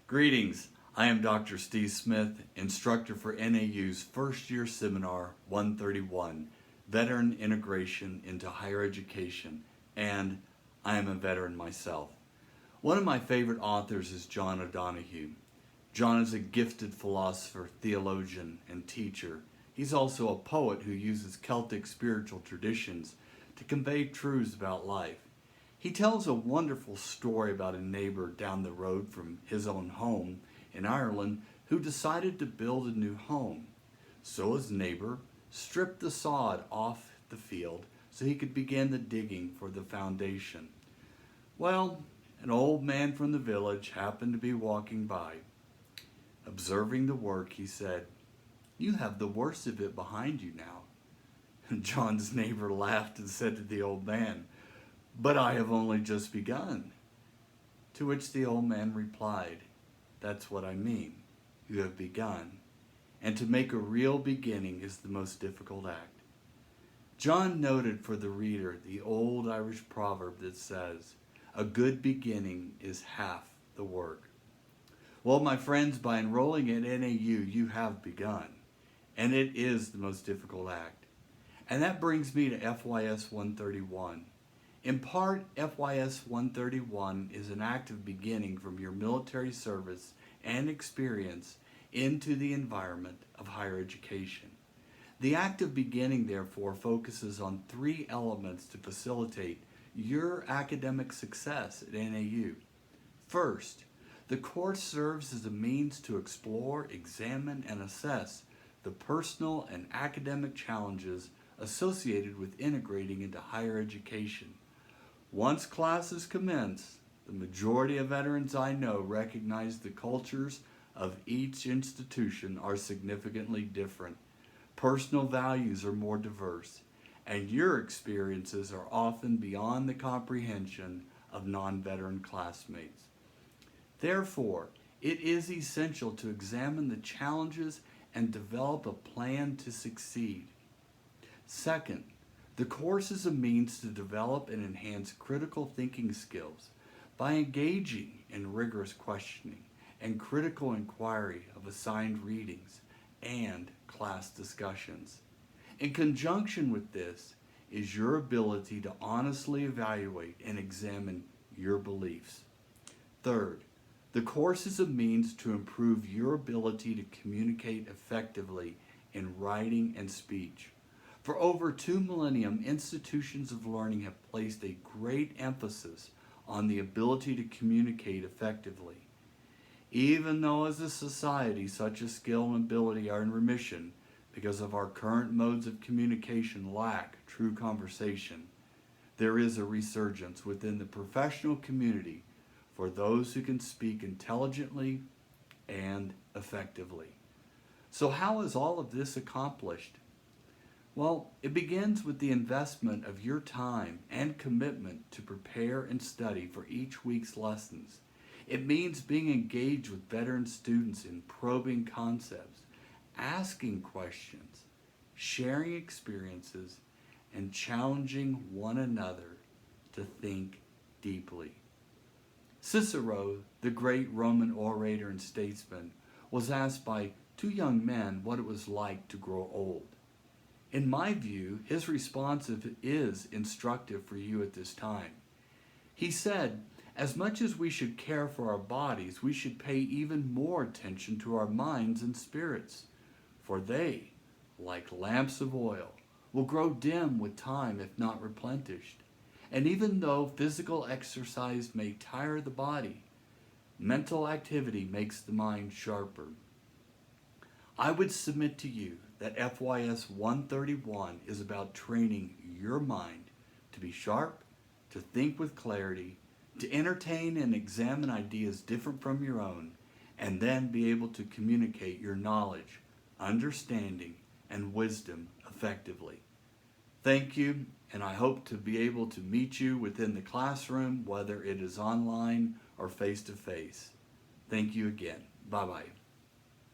Greetings, I am Dr. Steve Smith, instructor for NAU's first year seminar 131, Veteran Integration into Higher Education, and I am a veteran myself. One of my favorite authors is John O'Donohue. John is a gifted philosopher, theologian, and teacher. He's also a poet who uses Celtic spiritual traditions to convey truths about life. He tells a wonderful story about a neighbor down the road from his own home in Ireland who decided to build a new home. So his neighbor stripped the sod off the field so he could begin the digging for the foundation. Well, an old man from the village happened to be walking by. Observing the work, he said, "You have the worst of it behind you now." And John's neighbor laughed and said to the old man, "But I have only just begun." To which the old man replied, "That's what I mean. You have begun. And to make a real beginning is the most difficult act." John noted for the reader the old Irish proverb that says, "A good beginning is half the work." Well, my friends, by enrolling at NAU, you have begun. And it is the most difficult act. And that brings me to FYS 131. In part, FYS 131 is an act of beginning from your military service and experience into the environment of higher education. The act of beginning, therefore, focuses on three elements to facilitate your academic success at NAU. First, the course serves as a means to explore, examine, and assess the personal and academic challenges associated with integrating into higher education. Once classes commence, the majority of veterans I know recognize the cultures of each institution are significantly different. Personal values are more diverse, and your experiences are often beyond the comprehension of non-veteran classmates. Therefore, it is essential to examine the challenges and develop a plan to succeed. Second, the course is a means to develop and enhance critical thinking skills by engaging in rigorous questioning and critical inquiry of assigned readings and class discussions. In conjunction with this is your ability to honestly evaluate and examine your beliefs. Third, the course is a means to improve your ability to communicate effectively in writing and speech. For over 2 millennium, institutions of learning have placed a great emphasis on the ability to communicate effectively. Even though as a society such a skill and ability are in remission because of our current modes of communication lack true conversation, there is a resurgence within the professional community for those who can speak intelligently and effectively. So how is all of this accomplished? Well, it begins with the investment of your time and commitment to prepare and study for each week's lessons. It means being engaged with veteran students in probing concepts, asking questions, sharing experiences, and challenging one another to think deeply. Cicero, the great Roman orator and statesman, was asked by two young men what it was like to grow old. In my view, his response is instructive for you at this time. He said, "As much as we should care for our bodies, we should pay even more attention to our minds and spirits, for they, like lamps of oil, will grow dim with time if not replenished. And even though physical exercise may tire the body, mental activity makes the mind sharper." I would submit to you that FYS 131 is about training your mind to be sharp, to think with clarity, to entertain and examine ideas different from your own, and then be able to communicate your knowledge, understanding, and wisdom effectively. Thank you, and I hope to be able to meet you within the classroom, whether it is online or face-to-face. Thank you again. Bye-bye.